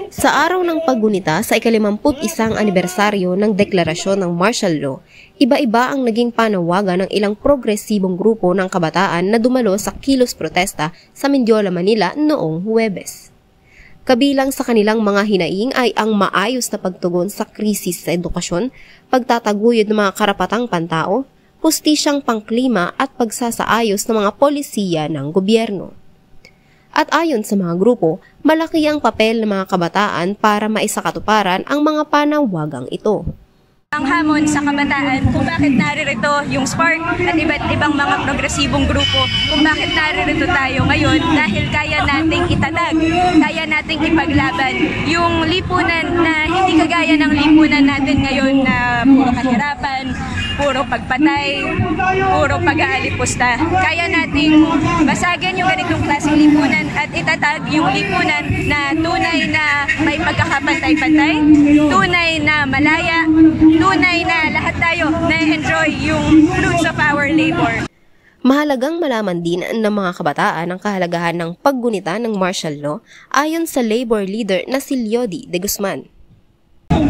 Sa araw ng paggunita sa ika-51 anibersaryo ng deklarasyon ng martial law, iba-iba ang naging panawagan ng ilang progresibong grupo ng kabataan na dumalo sa kilos protesta sa Mendiola, Manila noong Huwebes. Kabilang sa kanilang mga hinaing ay ang maayos na pagtugon sa krisis sa edukasyon, pagtataguyod ng mga karapatang pantao, hustisyang pangklima at pagsasaayos ng mga polisiya ng gobyerno. At ayon sa mga grupo, malaki ang papel ng mga kabataan para maisakatuparan ang mga panawagang ito. Ang hamon sa kabataan kung bakit naririto yung Spark at iba't ibang mga progresibong grupo, kung bakit naririto tayo ngayon dahil kaya nating itatag, kaya nating ipaglaban yung lipunan na hindi kagaya ng lipunan natin ngayon na puro kahirapan, puro pagpatay, puro pag-aalipusta. Kaya nating basagin yung ganitong klaseng lipunan at itatag yung lipunan na tunay na may pagkakapantay-pantay, tunay na malaya, tunay na lahat tayo na-enjoy yung fruits of our labor. Mahalagang malaman din ng mga kabataan ang kahalagahan ng paggunita ng martial law ayon sa labor leader na si Leody de Guzman.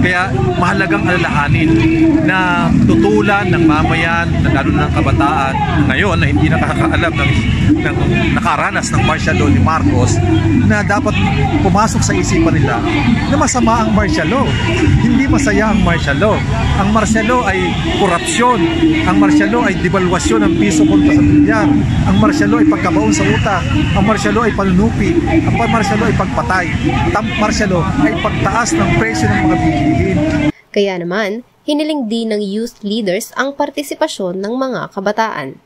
Kaya mahalagang alalahanin na tutulan ng mamayan, lalo na ng kabataan ngayon na hindi nakakaalam ng nakaranas ng martial law ni Marcos, na dapat pumasok sa isipan nila na masama ang martial law. Hindi masaya ang martial law. Ang martial law ay korupsyon. Ang martial law ay devaluasyon ng piso kontra sa dolyar. Ang martial law ay pagkabaon sa utang. Ang martial law ay panunupi. Ang martial law ay pagpatay. Ang martial law ay pagtaas ng presyo ng mga bilihin. Kaya naman, hiniling din ng youth leaders ang partisipasyon ng mga kabataan.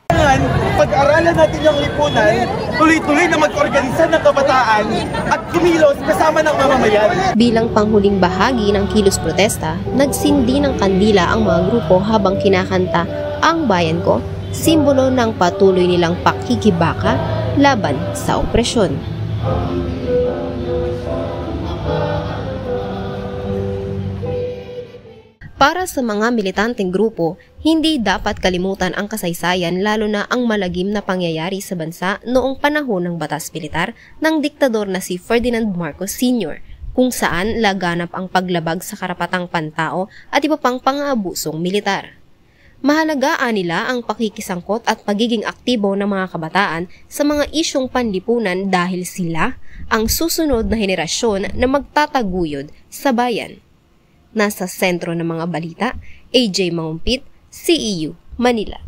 Pag-aralan natin yung lipunan, tuloy-tuloy na mag-organisa ng kabataan at kumilos kasama ng mamamayan. Bilang panghuling bahagi ng kilos protesta, nagsindi ng kandila ang mga grupo habang kinakanta Ang Bayan Ko, simbolo ng patuloy nilang pakikibaka laban sa opresyon. Para sa mga militanteng grupo, hindi dapat kalimutan ang kasaysayan lalo na ang malagim na pangyayari sa bansa noong panahon ng batas militar ng diktador na si Ferdinand Marcos Sr., kung saan laganap ang paglabag sa karapatang pantao at iba pang pang-aabusong militar. Mahalagaan nila ang pakikisangkot at pagiging aktibo ng mga kabataan sa mga isyong panlipunan dahil sila ang susunod na henerasyon na magtataguyod sa bayan. Nasa sentro ng mga balita, AJ Mangumpit, CEU, Manila.